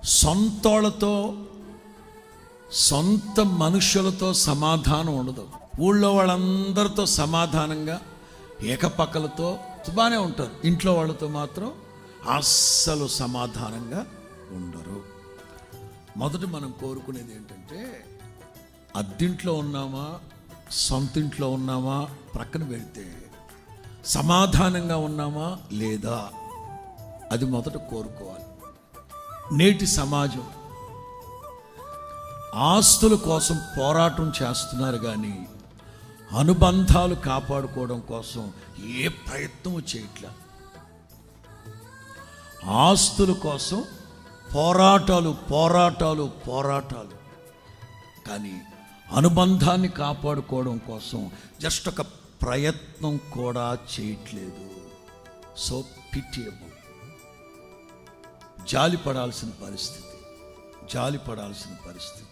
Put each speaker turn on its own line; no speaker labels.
సొంతోళ్ళతో సొంత మనుషులతో సమాధానం ఉండదు. ఊళ్ళో వాళ్ళందరితో సమాధానంగా ఏకపక్కలతో బాగానే ఉంటారు, ఇంట్లో వాళ్ళతో మాత్రం అస్సలు సమాధానంగా ఉండరు. మొదట మనం కోరుకునేది ఏంటంటే, అద్దింట్లో ఉన్నామా సొంతింట్లో ఉన్నామా ప్రక్కన పెడితే సమాధానంగా ఉన్నామా లేదా అది మొదట కోరుకోవాలి. నేటి సమాజం ఆస్తుల కోసం పోరాటం చేస్తున్నారు కానీ అనుబంధాలు కాపాడుకోవడం కోసం ఏ ప్రయత్నము చేయట్లా. ఆస్తుల కోసం పోరాటాలు పోరాటాలు పోరాటాలు కానీ అనుబంధాన్ని కాపాడుకోవడం కోసం జస్ట్ ఒక ప్రయత్నం కూడా చేయట్లేదు. So pitiable. జాలి పడాల్సిన పరిస్థితి.